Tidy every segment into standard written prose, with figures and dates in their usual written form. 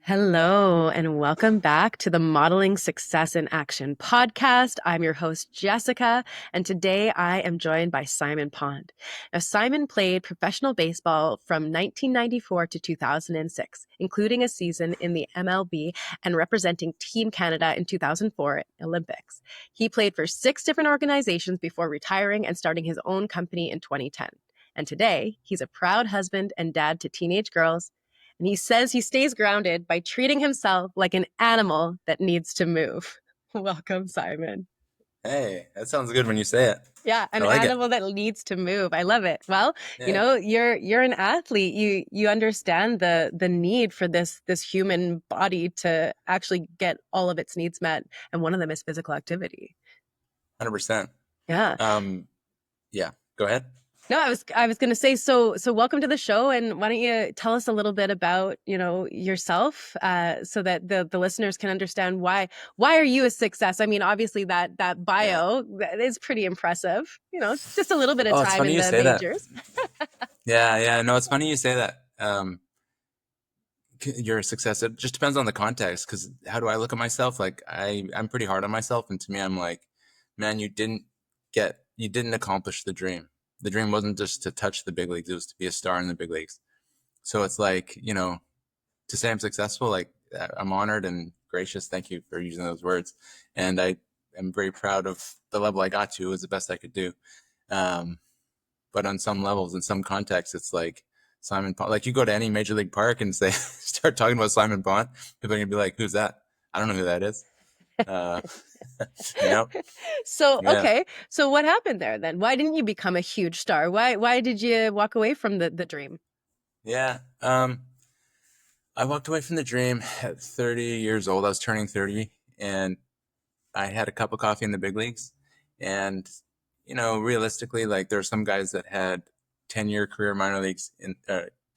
Hello, and welcome back to the Modeling Success in Action podcast. I'm your host, Jessica, and today I am joined by Simon Pond. Now, Simon played professional baseball from 1994 to 2006, including a season in the MLB and representing Team Canada in 2004 Olympics. He played for 6 different organizations before retiring and starting his own company in 2010. And today, he's a proud husband and dad to teenage girls, and he says he stays grounded by treating himself like an animal that needs to move. Welcome, Simon. Hey, that sounds good when you say it. Yeah, I an like it. animal that needs to move. I love it. Well, Yeah, you're an athlete. You understand the need for this human body to actually get all of its needs met, and one of them is physical activity. 100%. Yeah. Um, yeah, go ahead. No, I was going to say, so welcome to the show, and why don't you tell us a little bit about yourself, so that the listeners can understand why are you a success? I mean, obviously that Yeah. bio that is pretty impressive. Just a little bit of Oh, it's time funny in you the say that. majors. Yeah, yeah. No, it's funny you say that. You're a success. It just depends on the context. Because how do I look at myself? Like I'm pretty hard on myself, and to me, I'm like, man, you didn't accomplish the dream. The dream wasn't just to touch the big leagues; it was to be a star in the big leagues. So it's like, to say I'm successful, like I'm honored and gracious. Thank you for using those words. And I am very proud of the level I got to. It was the best I could do. Um, but on some levels, in some contexts, it's like Simon Pond. Like you go to any major league park and say, start talking about Simon Pond, people are gonna be like, "Who's that? I don't know who that is." Uh, you know? So, Yeah, okay. So what happened there then? Why didn't you become a huge star? Why did you walk away from the dream? yeah. I walked away from the dream at 30 years old. I was turning 30, and I had a cup of coffee in the big leagues. And, realistically, like there are some guys that had 10-year career minor leagues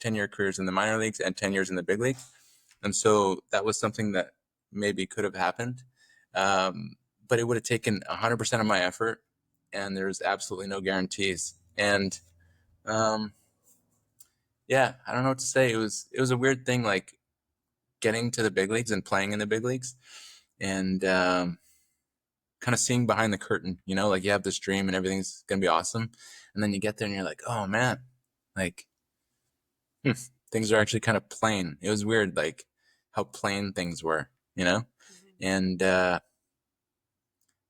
10-year careers in the minor leagues and 10 years in the big leagues. And so that was something that maybe could have happened. But it would have taken 100% of my effort, and there's absolutely no guarantees. And, um, yeah, I don't know what to say. It was a weird thing, like getting to the big leagues and playing in the big leagues. And, kind of seeing behind the curtain, like you have this dream and everything's gonna be awesome, and then you get there and you're like, oh man, like hmm, things are actually kind of plain. It was weird, like how plain things were. And yeah,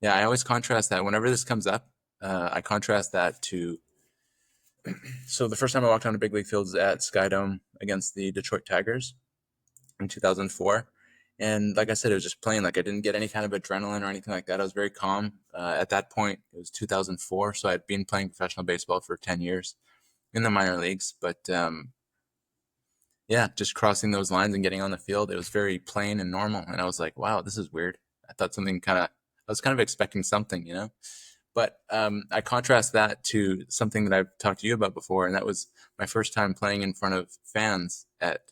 I always contrast that whenever this comes up. I contrast that to so the first time I walked on a big league field was at Skydome against the Detroit Tigers in 2004. And like I said, it was just plain. Like I didn't get any kind of adrenaline or anything like that. I was very calm. At that point, it was 2004, so I'd been playing professional baseball for 10 years in the minor leagues. But yeah, just crossing those lines and getting on the field, it was very plain and normal. And I was like, wow, this is weird. I was kind of expecting something. But I contrast that to something that I've talked to you about before, and that was my first time playing in front of fans at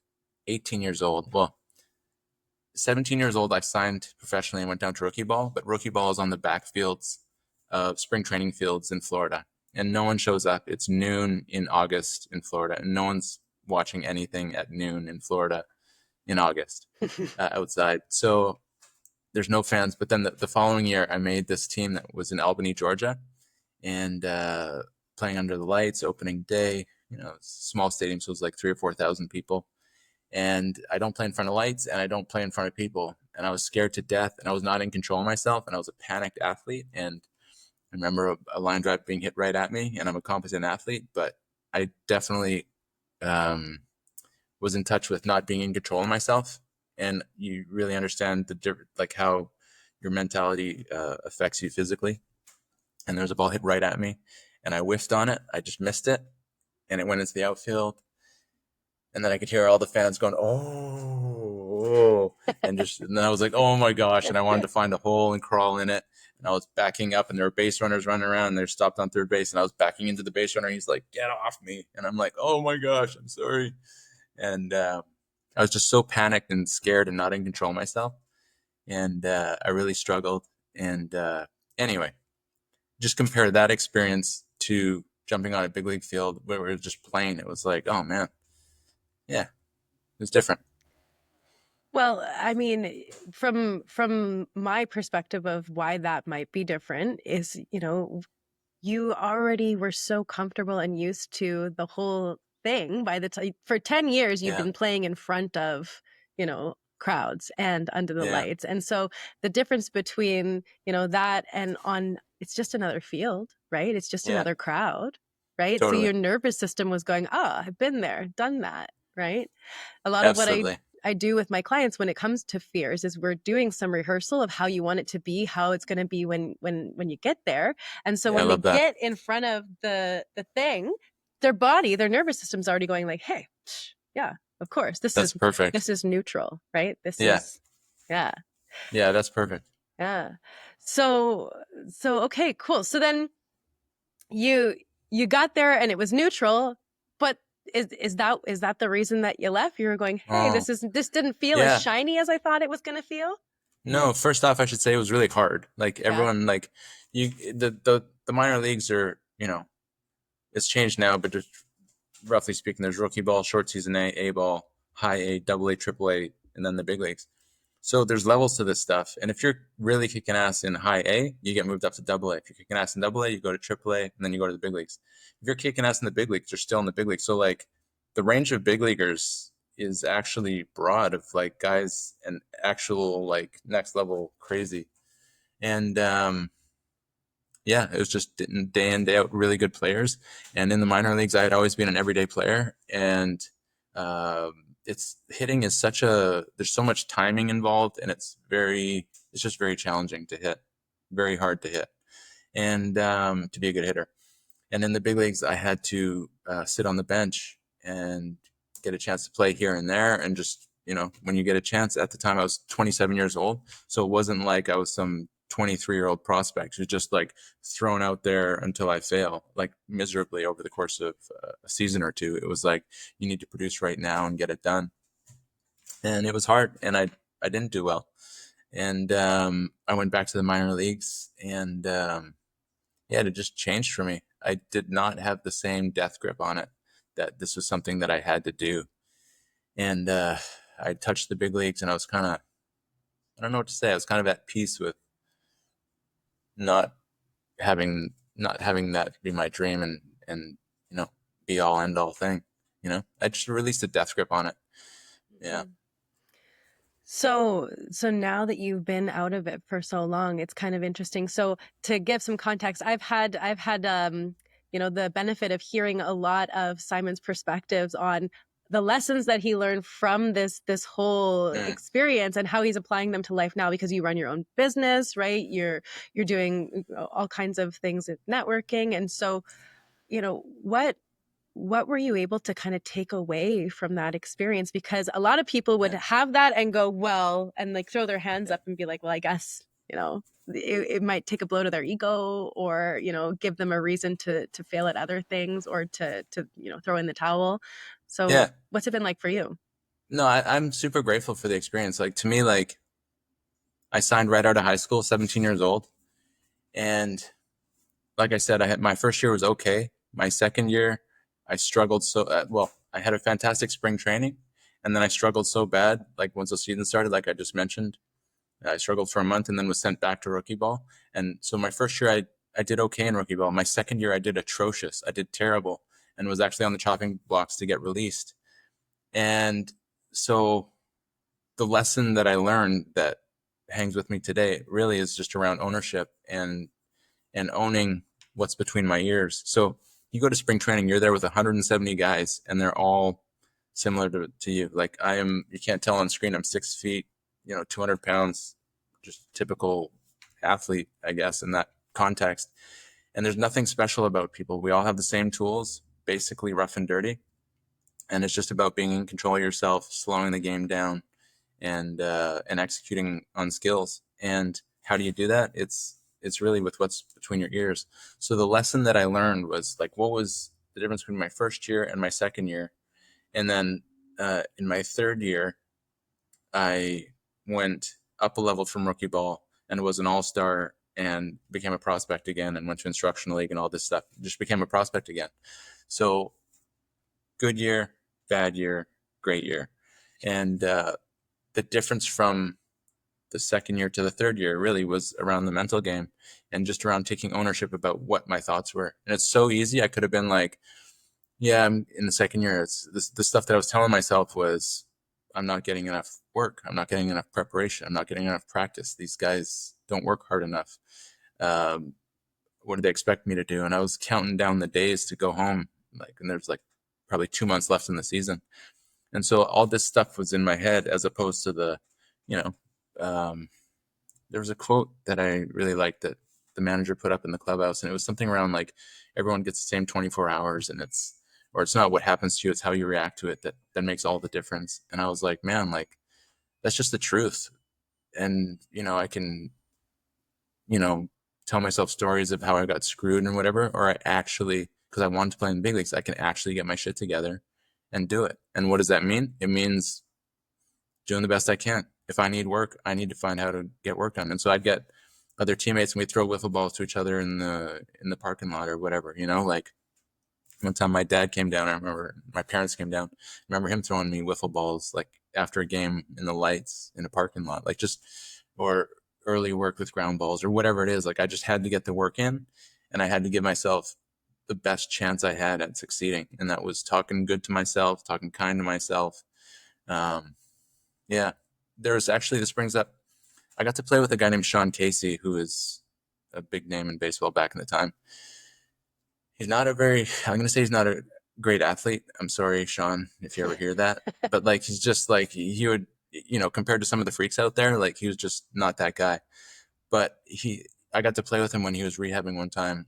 18 years old. Well, 17 years old, I signed professionally and went down to rookie ball, but rookie ball is on the backfields of spring training fields in Florida. And no one shows up. It's noon in August in Florida, and no one's watching anything at noon in Florida in August outside. So there's no fans. But then the following year, I made this team that was in Albany, Georgia, and playing under the lights, opening day. Small stadium, so it was like 3 or 4 thousand people, and I don't play in front of lights and I don't play in front of people. And I was scared to death and I was not in control of myself, and I was a panicked athlete. And I remember a line drive being hit right at me, and I'm a competent athlete, but I definitely um, was in touch with not being in control of myself. And you really understand like how your mentality affects you physically. And there was a ball hit right at me, and I whiffed on it. I just missed it, and it went into the outfield. And then I could hear all the fans going, "Oh," and then I was like, "Oh my gosh!" And I wanted to find a hole and crawl in it. And I was backing up, and there were base runners running around, and they're stopped on third base, and I was backing into the base runner. And he's like, "Get off me!" And I'm like, "Oh my gosh, I'm sorry." And I was just so panicked and scared and not in control of myself, and I really struggled. And anyway, just compare that experience to jumping on a big league field where it was just plain. It was like, oh man, yeah, it was different. Well, I mean, from my perspective of why that might be different is, you already were so comfortable and used to the whole thing by the time for 10 years you've Yeah, been playing in front of, crowds and under the yeah, lights. And so the difference between, that and on it's just another field, right? It's just yeah, another crowd, right? So totally, your nervous system was going, "Oh, I've been there, done that," right? A lot of what absolutely. I do with my clients when it comes to fears is we're doing some rehearsal of how you want it to be, how it's going to be when you get there. And so Yeah, I when they love that. get in front of the thing, their nervous system's already going like, "Hey, yeah, of course. This That's is perfect. this is neutral, right? This Yeah, is yeah. yeah, that's perfect. Yeah. So okay, cool. So then you you got there and it was neutral, but is that the reason that you left? You were going, "Hey, Oh, this didn't feel as yeah. shiny as I thought it was going to feel." No, first off, I should say it was really hard. Like Yeah. everyone, like you, the minor leagues are, it's changed now, but just roughly speaking, there's rookie ball, short season A ball, high A, double A, triple A, and then the big leagues. So there's levels to this stuff. And if you're really kicking ass in high A, you get moved up to double A. If you're kicking ass in double A, you go to triple A, and then you go to the big leagues. If you're kicking ass in the big leagues, you're still in the big leagues. So like the range of big leaguers is actually broad of like guys and actual like next level crazy. And yeah, it was just day in, day out, really good players. And in the minor leagues, I had always been an everyday player. And it's hitting is there's so much timing involved, and it's just very challenging to hit, very hard to hit, and to be a good hitter. And in the big leagues, I had to sit on the bench and get a chance to play here and there. And just, when you get a chance, at the time I was 27 years old. So it wasn't like I was some 23-year-old prospect who's just like thrown out there until I fail, like miserably over the course of a season or two. It was like, you need to produce right now and get it done. And it was hard. And I didn't do well. And I went back to the minor leagues, and yeah, it just changed for me. I did not have the same death grip on it, that this was something that I had to do. And I touched the big leagues, and I was kind of, I don't know what to say. I was kind of at peace with not not having that be my dream, and be all end all thing. I just released a death grip on it. Yeah. Mhm. So now that you've been out of it for so long, it's kind of interesting. So to give some context, I've had the benefit of hearing a lot of Simon's perspectives on the lessons that he learned from this whole Mm. experience and how he's applying them to life now, because you run your own business, right? You're doing all kinds of things with networking. And so, what were you able to kind of take away from that experience? Because a lot of people would Yeah. have that and go, well, and like throw their hands Yeah. up and be like, well, I guess, it might take a blow to their ego, or, give them a reason to fail at other things, or to throw in the towel. So Yeah. what's it been like for you? No, I'm super grateful for the experience. Like, to me, like, I signed right out of high school, 17 years old. And like I said, I had my first year was okay. My second year, I struggled so well. I had a fantastic spring training, and then I struggled so bad. Like once the season started, like I just mentioned, I struggled for a month, and then was sent back to rookie ball. And so my first year, I did okay in rookie ball. My second year, I did atrocious. I did terrible, and was actually on the chopping blocks to get released. And so the lesson that I learned that hangs with me today really is just around ownership and owning what's between my ears. So you go to spring training, you're there with 170 guys, and they're all similar to you. Like you can't tell on screen, I'm 6 feet, 200 pounds, just typical athlete, I guess, in that context. And there's nothing special about people. We all have the same tools, basically rough and dirty. And it's just about being in control of yourself, slowing the game down, and executing on skills. And how do you do that? It's really with what's between your ears. So the lesson that I learned was like, what was the difference between my first year and my second year? And then in my third year, I went up a level from rookie ball and was an all-star and became a prospect again, and went to instructional league and all this stuff. Just became a prospect again. So good year, bad year, great year. And the difference from the second year to the third year really was around the mental game and just around taking ownership about what my thoughts were. And it's so easy. I could have been like, yeah, I'm in the second year. It's this, the stuff that I was telling myself was, I'm not getting enough work. I'm not getting enough preparation. I'm not getting enough practice. These guys don't work hard enough. Um, what do they expect me to do? And I was counting down the days to go home. Like, and there's like probably 2 months left in the season. And so all this stuff was in my head as opposed to the, you know, um, there was a quote that I really liked that the manager put up in the clubhouse, and it was something around like everyone gets the same 24 hours, and it's not what happens to you, it's how you react to it that makes all the difference. And I was like, man, like that's just the truth. And I can you know tell myself stories of how I got screwed and whatever, or I actually, because I wanted to play in the big leagues, I can actually get my shit together and do it. And what does that mean? It means doing the best I can. If I need work, I need to find how to get work done. And so I'd get other teammates and we'd throw wiffle balls to each other in the parking lot or whatever. Like one time my dad came down, I remember my parents came down. I remember him throwing me wiffle balls like after a game in the lights in a parking lot, like just or early work with ground balls or whatever it is. Like I just had to get the work in, and I had to give myself the best chance I had at succeeding. And that was talking good to myself, talking kind to myself. Um, yeah, this brings up, I got to play with a guy named Sean Casey, who is a big name in baseball back in the time. I'm going to say he's not a great athlete. I'm sorry, Sean, if you ever hear that. But like, he's just like, he would, compared to some of the freaks out there, like he was just not that guy. But I got to play with him when he was rehabbing one time.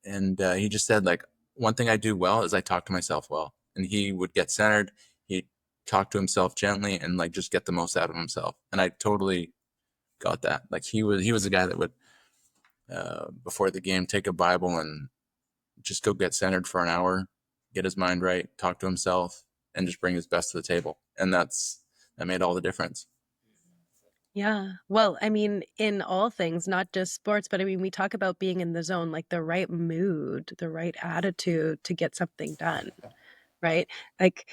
And he just said, like, one thing I do well is I talk to myself well. And he would get centered. He'd talk to himself gently and like just get the most out of himself. And I totally got that. Like he was a guy that would, before the game, take a Bible and just go get centered for an hour, get his mind right, talk to himself, and just bring his best to the table. And that made all the difference. Yeah. Well, I mean, in all things, not just sports, but I mean, we talk about being in the zone, like the right mood, the right attitude to get something done, right? Like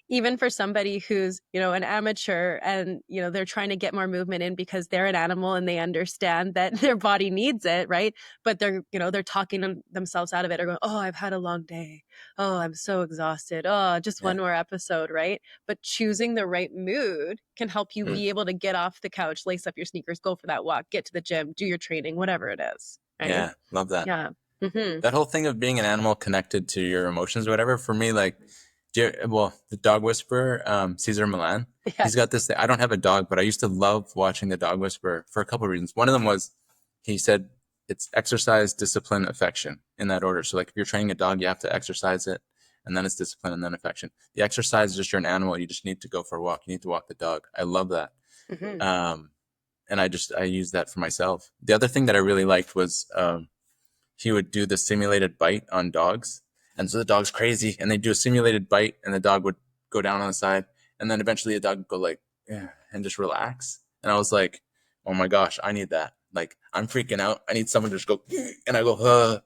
even for somebody who's, an amateur and, they're trying to get more movement in because they're an animal and they understand that their body needs it, right? But they're talking themselves out of it or going, oh, I've had a long day. Oh, I'm so exhausted. Oh, just one more episode, right? But choosing the right mood can help you be able to get off the couch, lace up your sneakers, go for that walk, get to the gym, do your training, whatever it is. Right? Yeah, love that. Yeah. Mm-hmm. That whole thing of being an animal connected to your emotions or whatever, for me, like, the dog whisperer, Cesar Millan, Yes. He's got this thing. I don't have a dog, but I used to love watching the dog whisperer for a couple of reasons. One of them was he said it's exercise, discipline, affection in that order. So like if you're training a dog, you have to exercise it, and then it's discipline and then affection. The exercise is just you're an animal. You just need to go for a walk. You need to walk the dog. I love that. Mm-hmm. And I use that for myself. The other thing that I really liked was he would do the simulated bite on dogs. And so the dog's crazy and they do a simulated bite and the dog would go down on the side. And then eventually the dog would go like, yeah, and just relax. And I was like, oh my gosh, I need that. Like I'm freaking out. I need someone to just go, and I go,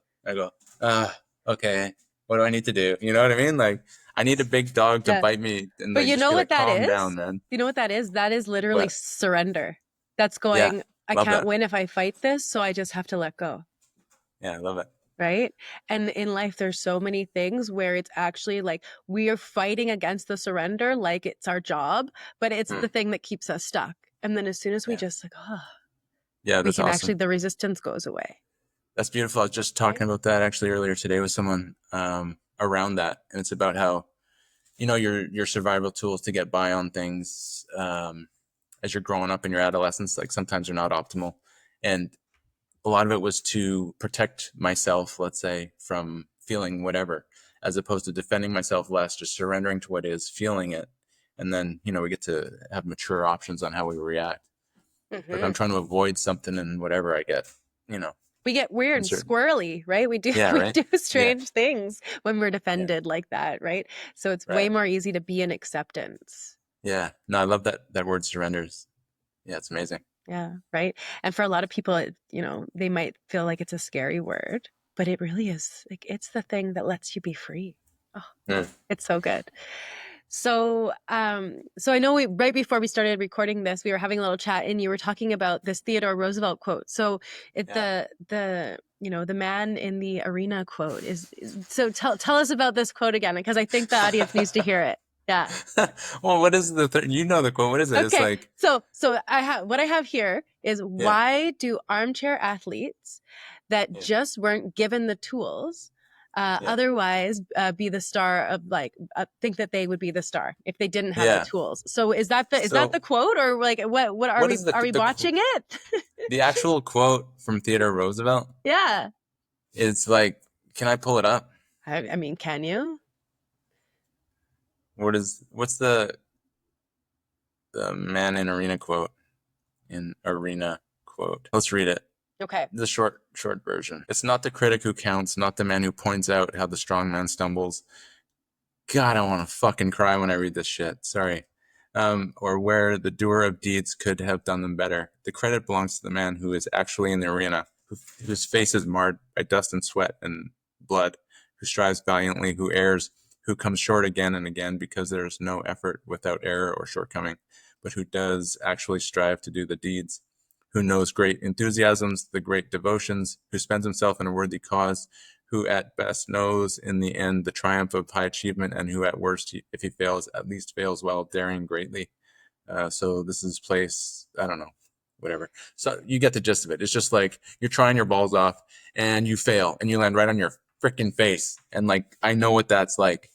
okay, what do I need to do? You know what I mean? Like I need a big dog to bite me and but like, you just know be what like, that calm is? down, man. You know what that is? That is literally What? surrender. That's going, I love can't that. win if I fight this, so I just have to let go. Yeah, I love it. Right? And in life, there's so many things where it's actually like we are fighting against the surrender like it's our job, but it's the thing that keeps us stuck. And then as soon as we just like, Yeah, we that's can awesome. actually, the resistance goes away. That's beautiful. I was just talking about that actually earlier today with someone around that, and it's about how your survival tools to get by on things as you're growing up in your adolescence, like sometimes they're not optimal, and a lot of it was to protect myself, let's say, from feeling whatever, as opposed to defending myself less, just surrendering to what is, feeling it, and then we get to have mature options on how we react. But if I'm trying to avoid something and whatever, I get we get weird and squirrely, right? We do do strange things when we're defended like that, right? So it's way more easy to be in acceptance. Yeah. No, I love that word surrenders. Yeah, it's amazing. Yeah, right. And for a lot of people, they might feel like it's a scary word, but it really is. Like it's the thing that lets you be free. Oh, it's so good. So I know right before we started recording this, we were having a little chat, and you were talking about this Theodore Roosevelt quote. So Yeah. the man in the arena quote so tell us about this quote again, because I think the audience needs to hear it. Yeah. Well, what is the you know the quote? What is it? It's Okay. like, So what I have here is, yeah, why do armchair athletes that yeah, just weren't given the tools yeah, otherwise be the star of, like, think that they would be the star if they didn't have the yeah. tools? So is that the So quote, or like what what is are we botching it? the actual quote from Theodore Roosevelt? Yeah. It's like, can I pull it up? I mean, can you? What's the man in arena quote? In arena quote. Let's read it. Okay. The short version. It's not the critic who counts, not the man who points out how the strong man stumbles. God, I want to fucking cry when I read this shit. Sorry. Or where the doer of deeds could have done them better. The credit belongs to the man who is actually in the arena, whose face is marred by dust and sweat and blood, who strives valiantly, who errs, who comes short again and again because there is no effort without error or shortcoming, but who does actually strive to do the deeds, who knows great enthusiasms, the great devotions, who spends himself in a worthy cause, who at best knows in the end the triumph of high achievement, and who at worst, if he fails, at least fails while daring greatly. So this is place, I don't know, whatever. So you get the gist of it. It's just like you're trying your balls off and you fail and you land right on your freaking face. And like, I know what that's like,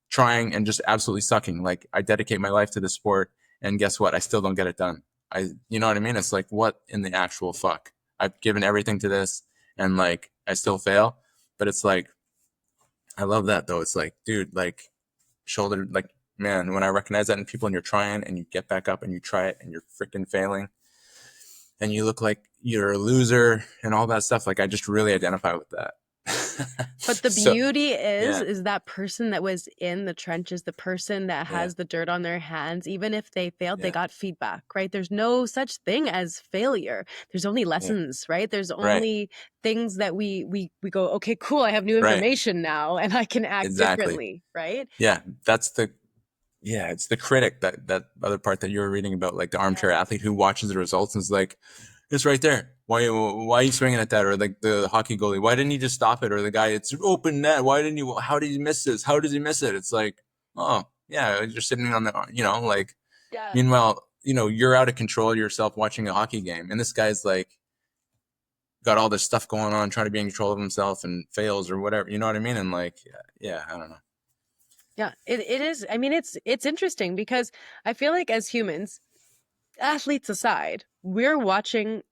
trying and just absolutely sucking. Like, I dedicate my life to the sport, and guess what? I still don't get it done. You know what I mean? It's like, what in the actual fuck? I've given everything to this, and like, I still fail. But it's like, I love that though. It's like, dude, like, shoulder, like, man, when I recognize that in people and you're trying and you get back up and you try it and you're freaking failing and you look like you're a loser and all that stuff, like, I just really identify with that. But the So, beauty yeah, is that person that was in the trenches, the person that yeah, has the dirt on their hands, even if they failed, they yeah, got feedback, right? There's no such thing as failure. There's only yeah, lessons, right? There's right, only things that we go, okay, cool, I have new right, information now and I can act exactly. differently, right? Yeah, yeah, it's the critic, that other part that you were reading about, like the armchair Yeah. athlete who watches the results and is like, it's right there. Why are you swinging at that? Or like the hockey goalie, why didn't he just stop it? Or the guy, it's open net. Why didn't you? How did he miss this? How does he miss it? It's like, oh yeah, you're sitting on the, like. Yeah. Meanwhile, you're out of control of yourself watching a hockey game, and this guy's like got all this stuff going on, trying to be in control of himself and fails or whatever. You know what I mean? And like, yeah, I don't know. Yeah, it is. I mean, it's interesting because I feel like as humans, athletes aside, we're watching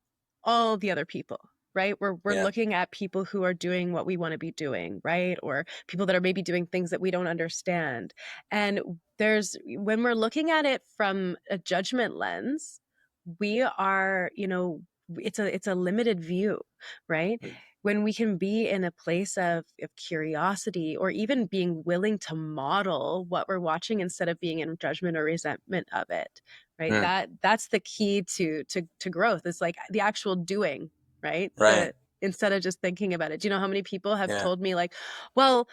all the other people, right? We're Yeah, looking at people who are doing what we want to be doing, right? Or people that are maybe doing things that we don't understand. And when we're looking at it from a judgment lens, we are, it's a limited view, right? When we can be in a place of curiosity, or even being willing to model what we're watching instead of being in judgment or resentment of it, right? yeah, That's the key to growth. It's like the actual doing, right? right, The Instead of just thinking about it. Do you know how many people have yeah, told me, like, well,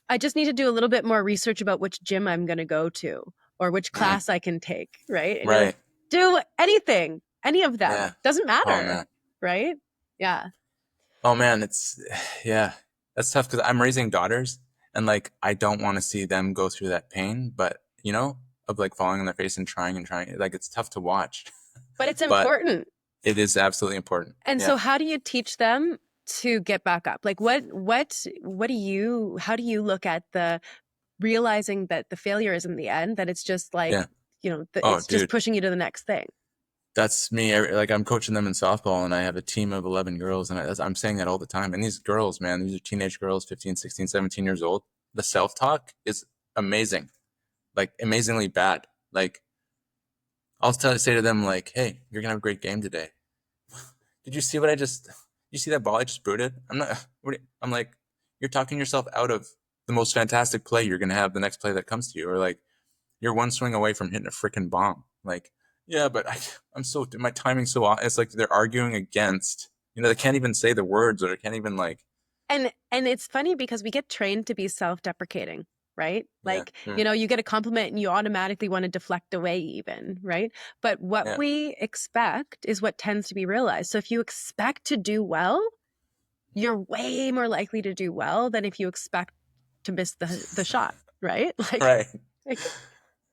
I just need to do a little bit more research about which gym I'm going to go to or which mm, class I can take, right? And you're like, right, do anything, any of them, yeah. doesn't Oh matter, man, right? Yeah. oh man, it's yeah, that's tough because I'm raising daughters, and like, I don't want to see them go through that pain, but of like falling on their face and trying and trying, like, it's tough to watch, But it's but important. it is absolutely important. And Yeah, so how do you teach them to get back up? Like how do you look at the realizing that the failure isn't the end, that it's just like, yeah. Oh, it's just dude, pushing you to the next thing. that's me. Like, I'm coaching them in softball, and I have a team of 11 girls, and I'm saying that all the time. And these girls, man, these are teenage girls, 15, 16, 17 years old. The self-talk is amazing, like amazingly bad. Like, say to them, like, hey, you're gonna have a great game today. Did you see what I just? You see that ball I just booted? I'm not. I'm like, you're talking yourself out of the most fantastic play you're gonna have the next play that comes to you, or like, you're one swing away from hitting a freaking bomb. Like, yeah, but I'm my timing's so off. It's like they're arguing against. They can't even say the words, or they can't even like. And it's funny because we get trained to be self-deprecating, right? Yeah. Like, you get a compliment and you automatically want to deflect away even, right? But what Yeah. we expect is what tends to be realized. So if you expect to do well, you're way more likely to do well than if you expect to miss the shot, right? Right. Yeah.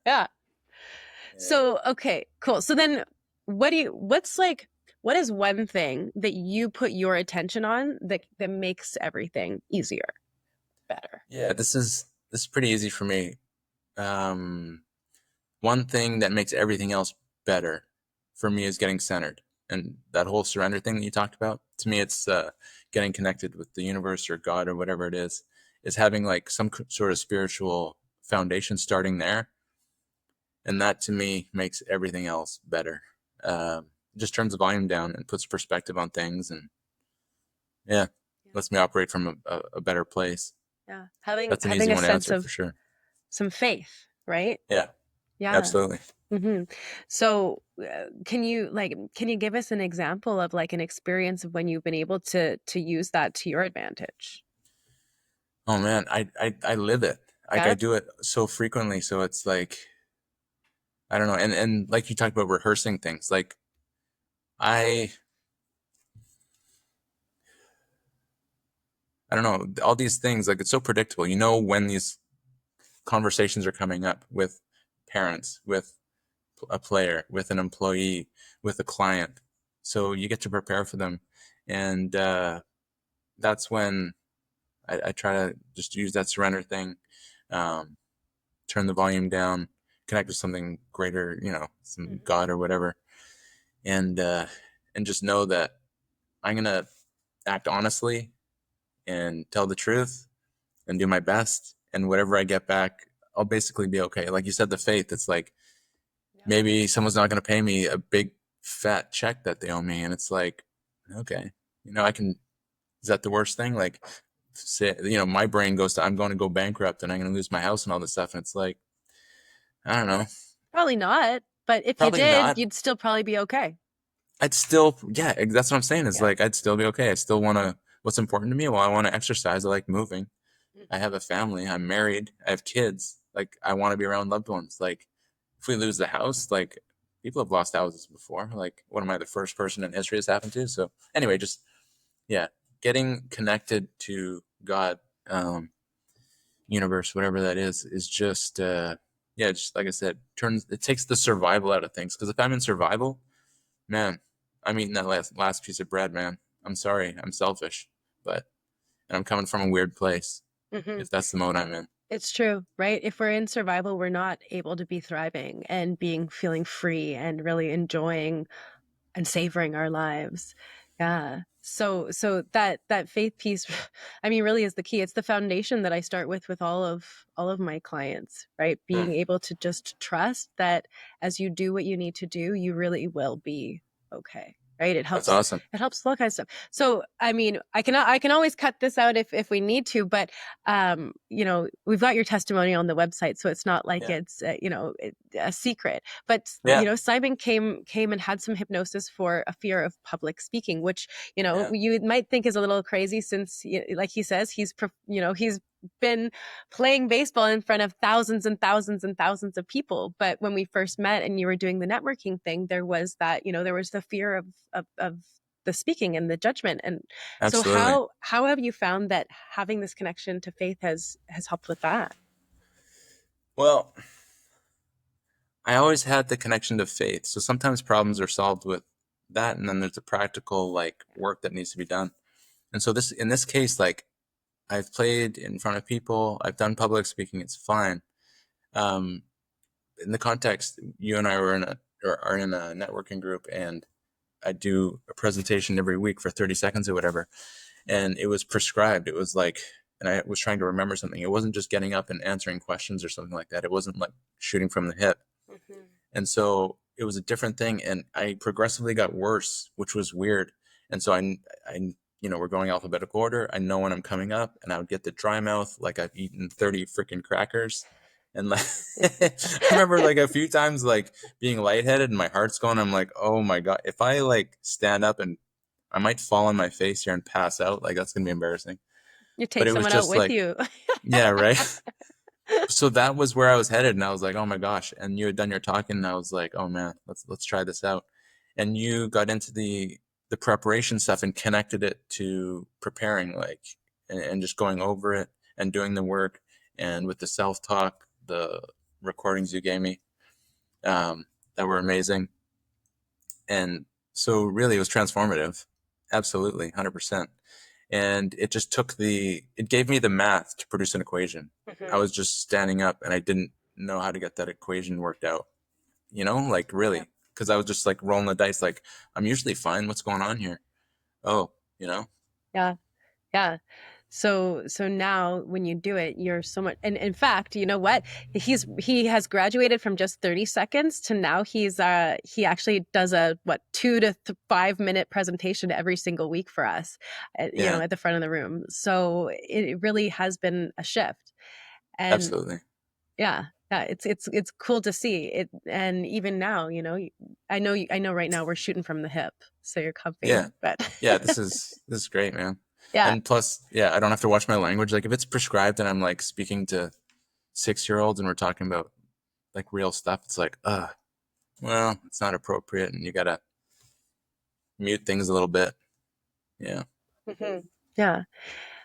Yeah. So, okay, cool. So then what is one thing that you put your attention on that makes everything easier, better? Yeah. This is pretty easy for me. Um, One thing that makes everything else better for me is getting centered. And that whole surrender thing that you talked about, to me, it's getting connected with the universe or God or whatever it is having like some sort of spiritual foundation starting there. And that to me makes everything else better. Just turns the volume down and puts perspective on things. And yeah, Yeah. lets me operate from a better place. Yeah. Having That's an having easy a one to sense answer of for sure. some faith, right? Yeah, Yeah. absolutely. So, can you give us an example of like an experience of when you've been able to use that to your advantage? Oh man, I live it. Like I Yeah. do it so frequently, so it's like I don't know. And like you talked about rehearsing things. Like I I don't know, all these things like it's so predictable. You know when these conversations are coming up with parents, with a player, with an employee, with a client. So you get to prepare for them. And that's when I try to just use that surrender thing, um, turn the volume down, connect with something greater, some God or whatever, and uh, and just know that I'm gonna act honestly and tell the truth and do my best, and whatever I get back, I'll basically be okay. Like you said, the faith. It's like Yeah. maybe someone's not gonna pay me a big fat check that they owe me, and it's like, okay, I can. Is that the worst thing? Like, say, my brain goes to I'm going to go bankrupt and I'm going to lose my house and all this stuff, and it's like, I don't know, Probably not, but if you probably did, not. you'd still probably be okay. I'd still, yeah, that's what I'm saying. Is Yeah. like I'd still be okay. I still want to. What's important to me? Well, I want to exercise. I like moving. I have a family. I'm married. I have kids. Like I want to be around loved ones. Like if we lose the house, like people have lost houses before. Like what am I the first person in history this happened to? So anyway, just yeah, getting connected to God, universe, whatever that is just yeah, just like I said, it takes the survival out of things. Because if I'm in survival, man, I'm eating that last piece of bread, man. I'm sorry, I'm selfish, but and I'm coming from a weird place. Hmm. If that's the mode I'm in. It's true, right? If we're in survival, we're not able to be thriving and feeling free and really enjoying and savoring our lives. Yeah. So that faith piece, I mean, really is the key. It's the foundation that I start with all of my clients, right? Hmm. Being able to just trust that as you do what you need to do, you really will be okay. Right. It That's helps. awesome. It helps all kinds of stuff. So, I mean, I can always cut this out if we need to, but we've got your testimony on the website, so it's not like Yeah. it's a secret. But Yeah. Simon came and had some hypnosis for a fear of public speaking, which Yeah. you might think is a little crazy since, like he says, he's been playing baseball in front of thousands and thousands and thousands of people. But when we first met and you were doing the networking thing, there was there was the fear of the speaking and the judgment. And so Absolutely. how have you found that having this connection to faith has helped with that? Well, I always had the connection to faith. So sometimes problems are solved with that, and then there's the practical like work that needs to be done. And so in this case, like I've played in front of people, I've done public speaking, it's fine. Um, in the context, you and I are in a networking group, and I do a presentation every week for 30 seconds or whatever. And it was prescribed. It was like, and I was trying to remember something. It wasn't just getting up and answering questions or something like that. It wasn't like shooting from the hip. Mm-hmm. And so it was a different thing. And I progressively got worse, which was weird. And so we're going alphabetical order. I know when I'm coming up, and I would get the dry mouth, like I've eaten 30 freaking crackers. And like, I remember like a few times like being lightheaded and my heart's going. I'm like, oh my God, if I like stand up and I might fall on my face here and pass out, like that's gonna be embarrassing. You But take it was someone out just with like, you. yeah, right. So that was where I was headed, and I was like, oh my gosh. And you had done your talking, and I was like, oh man, let's try this out. And you got into the preparation stuff and connected it to preparing, like, and just going over it and doing the work, and with the self talk, the recordings you gave me, that were amazing. And so really, it was transformative. Absolutely, 100%. And it just it gave me the math to produce an equation. I Mhm. was just standing up and I didn't know how to get that equation worked out, like Yeah. really, because I was just like rolling the dice, like, I'm usually fine. What's going on here? Oh, you know? Yeah. Yeah. So now when you do it, you're so much, and in fact, you know what? He has graduated from just 30 seconds to now he actually does a 2 to 5 minute presentation every single week for us, Yeah, at the front of the room. So it really has been a shift. And absolutely. yeah, yeah, it's cool to see it. And even now, I know right now we're shooting from the hip, so you're Yeah. comfy, but Yeah, this is great, man. yeah. And plus, yeah, I don't have to watch my language. Like if it's prescribed and I'm like speaking to 6-year-olds and we're talking about like real stuff, it's like, well, it's not appropriate and you gotta mute things a little bit. Yeah. Mhm. Yeah.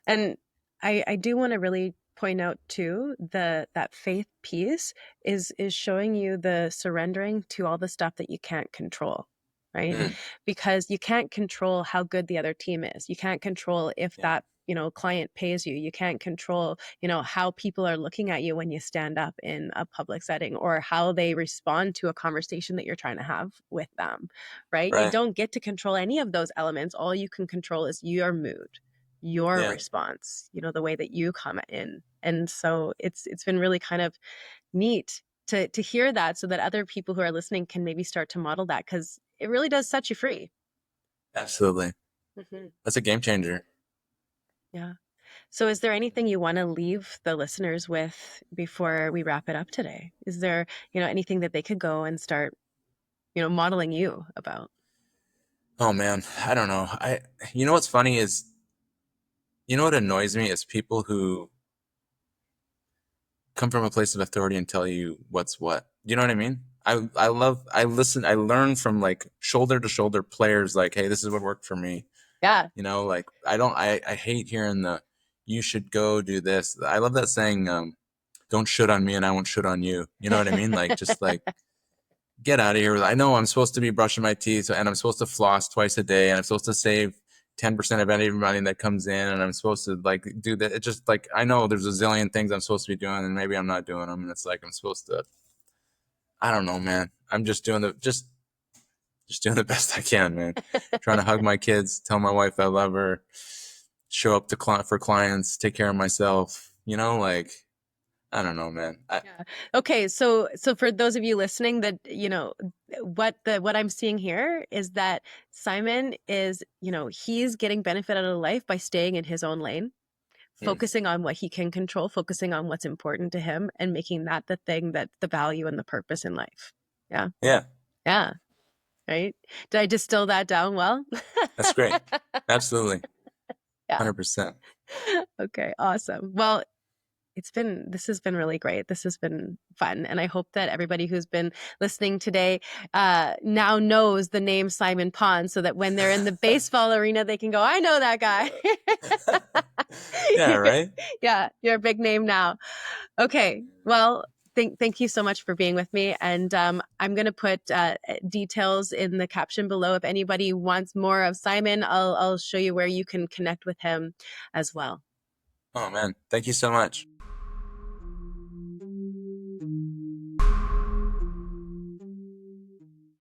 And I do want to really point out too that faith piece is showing you the surrendering to all the stuff that you can't control, right? Mm, Because you can't control how good the other team is. You can't control if yeah. that client pays you. You can't control how people are looking at you when you stand up in a public setting, or how they respond to a conversation that you're trying to have with them, right? You Right. don't get to control any of those elements. All you can control is your mood, your Yeah. response, the way that you come in. And so it's been really kind of neat to hear that, so that other people who are listening can maybe start to model that, because it really does set you free. Absolutely. Hmm. That's a game changer. Yeah. So is there anything you want to leave the listeners with before we wrap it up today? Is there, anything that they could go and start, modeling you about? Oh man, I don't know. You know what's funny is, what annoys me is people who come from a place of authority and tell you what's what. You know what I mean? I listen, I learn from like shoulder to shoulder players, like, hey, this is what worked for me. Yeah. Like I hate hearing you should go do this. I love that saying, don't shit on me and I won't shit on you. You know what I mean? Like, just like, get out of here. I know I'm supposed to be brushing my teeth and I'm supposed to floss twice a day and I'm supposed to save 10% of any money that comes in and I'm supposed to like do that. It's just like, I know there's a zillion things I'm supposed to be doing and maybe I'm not doing them. And it's like, I'm supposed to, I don't know, man. I'm just doing just doing the best I can, man. Trying to hug my kids, tell my wife I love her, show up for clients, take care of myself, like, I don't know, man. Yeah. Okay, so for those of you listening, that what I'm seeing here is that Simon is, he's getting benefit out of life by staying in his own lane, Mm, focusing on what he can control, focusing on what's important to him, and making that the thing, that the value and the purpose in life. Yeah. yeah, Yeah. Right? Did I distill that down well? that's great. Absolutely. Yeah. 100%. Okay, awesome. Well, this has been really great. This has been fun. And I hope that everybody who's been listening today now knows the name Simon Pond, so that when they're in the baseball arena, they can go, I know that guy. Yeah, right? Yeah, you're a big name now. Okay. Well, thank you so much for being with me. And I'm going to put details in the caption below. If anybody wants more of Simon, I'll show you where you can connect with him as well. Oh man, thank you so much.